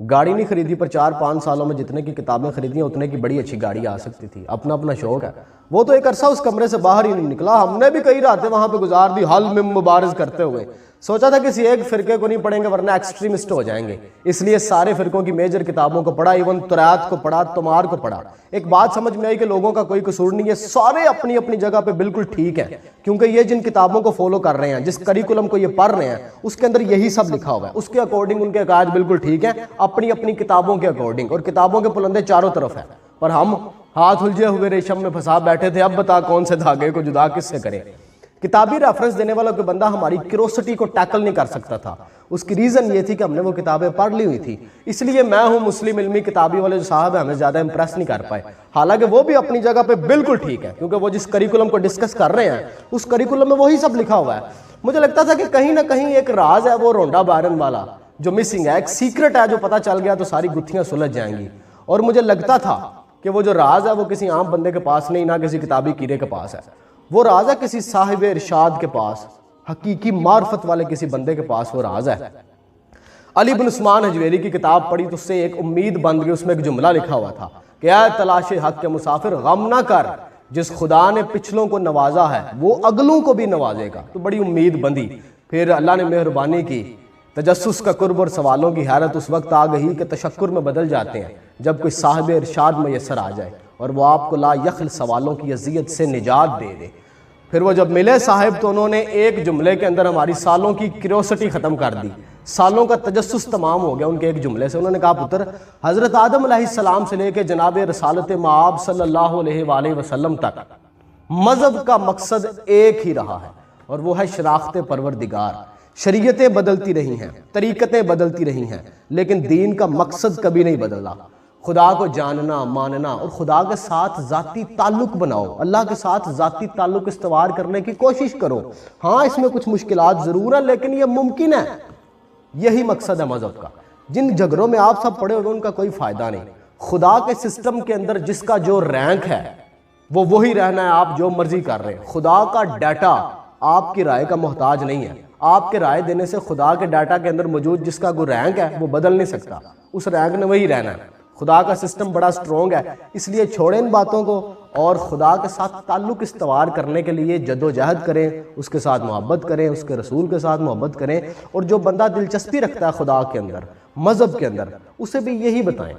گاڑی نہیں خریدی پر 4-5 سالوں میں جتنے کی کتابیں خریدی ہیں اتنے کی بڑی اچھی گاڑی آ سکتی تھی. اپنا اپنا شوق ہے. وہ تو ایک عرصہ اس کمرے سے باہر ہی نہیں نکلا. ہم نے بھی کئی راتیں وہاں پہ گزار دی حل میں مبارز کرتے ہوئے. سوچا تھا کسی ایک فرقے کو نہیں پڑھیں گے ورنہ ایکسٹریمسٹ ہو جائیں گے. اس لیے سارے فرقوں کی میجر کتابوں کو پڑھا, ایون تریات کو پڑھا, تمار کو پڑھا. ایک بات سمجھ میں آئی کہ لوگوں کا کوئی قصور نہیں ہے, سارے اپنی اپنی جگہ پہ بالکل ٹھیک ہے. کیونکہ یہ جن کتابوں کو فالو کر رہے ہیں, جس کریکولم کو یہ پڑھ رہے ہیں, اس کے اندر یہی سب لکھا ہوا ہے. اس کے اکارڈنگ ان کے عقائد بالکل ٹھیک ہیں, اپنی اپنی کتابوں کے اکارڈنگ. اور کتابوں کے پلندے چاروں طرف ہیں, پر ہم ہاتھ الجھے ہوئے ریشم میں پھنسا بیٹھے تھے. اب بتا کون سے دھاگے کو جدا کس سے کریں. کتابی ریفرنس دینے والا کوئی بندہ ہماری کیوریوسٹی کو ٹیکل نہیں کر سکتا تھا. اس کی ریزن یہ تھی کہ ہم نے وہ کتابیں پڑھ لی ہوئی تھی. اس لیے میں ہوں مسلم علمی کتابی والے جو صاحب ہیں ہمیں زیادہ امپریس نہیں کر پائے. حالانکہ وہ بھی اپنی جگہ پہ بالکل ٹھیک ہے, کیونکہ وہ جس کریکولم کو ڈسکس کر رہے ہیں اس کریکولم میں وہی سب لکھا ہوا ہے. مجھے لگتا تھا کہ کہیں نہ کہیں ایک راز ہے وہ رونڈا بائرن والا جو مسنگ ہے, ایک سیکرٹ ہے جو پتہ چل گیا تو ساری گتھیاں سلجھ جائیں گی. اور مجھے لگتا تھا کہ وہ جو راز ہے وہ کسی عام بندے کے پاس نہیں, نہ کسی کتابی کیڑے کے پاس ہے. وہ راز ہے کسی صاحب ارشاد کے پاس, حقیقی معرفت والے کسی بندے کے پاس وہ راز ہے. علی بن عثمان حجویری کی کتاب پڑھی تو اس سے ایک امید بن گئی. اس میں ایک جملہ لکھا ہوا تھا کہ اے تلاش حق کے مسافر غم نہ کر, جس خدا نے پچھلوں کو نوازا ہے وہ اگلوں کو بھی نوازے گا. تو بڑی امید بندی. پھر اللہ نے مہربانی کی. تجسس کا قرب اور سوالوں کی حیرت اس وقت آ گئی کہ تشکر میں بدل جاتے ہیں جب کوئی صاحب ارشاد میسر آ جائے اور وہ آپ کو لا یخل سوالوں کی اذیت سے نجات دے دے. پھر وہ جب ملے صاحب تو انہوں نے ایک جملے کے اندر ہماری سالوں کی کیوریوسٹی ختم کر دی. سالوں کا تجسس تمام ہو گیا ان کے ایک جملے سے. انہوں نے کہا پتر, حضرت آدم علیہ السلام سے لے کے جناب رسالت مآب صلی اللہ علیہ وآلہ وسلم تک مذہب کا مقصد ایک ہی رہا ہے, اور وہ ہے شناخت پروردگار. شریعتیں بدلتی رہی ہیں, طریقتیں بدلتی رہی ہیں, لیکن دین کا مقصد کبھی نہیں بدلا. خدا کو جاننا, ماننا, اور خدا کے ساتھ ذاتی تعلق بناؤ. اللہ کے ساتھ ذاتی تعلق استوار کرنے کی کوشش کرو. ہاں اس میں کچھ مشکلات ضرور ہیں لیکن یہ ممکن ہے. یہی مقصد ہے مذہب کا. جن جھگڑوں میں آپ سب پڑے ہوئے ان کا کوئی فائدہ نہیں. خدا کے سسٹم کے اندر جس کا جو رینک ہے وہ وہی رہنا ہے, آپ جو مرضی کر رہے ہیں. خدا کا ڈیٹا آپ کی رائے کا محتاج نہیں ہے. آپ کے رائے دینے سے خدا کے ڈیٹا کے اندر موجود جس کا کوئی رینک ہے وہ بدل نہیں سکتا. اس رینک نے وہی رہنا ہے. خدا کا سسٹم بڑا سٹرونگ ہے, اس لیے چھوڑیں ان باتوں کو اور خدا کے ساتھ تعلق استوار کرنے کے لیے جد و جہد کریں, اس کے ساتھ محبت کریں, اس کے رسول کے ساتھ محبت کریں. اور جو بندہ دلچسپی رکھتا ہے خدا کے اندر, مذہب کے اندر, اسے بھی یہی بتائیں.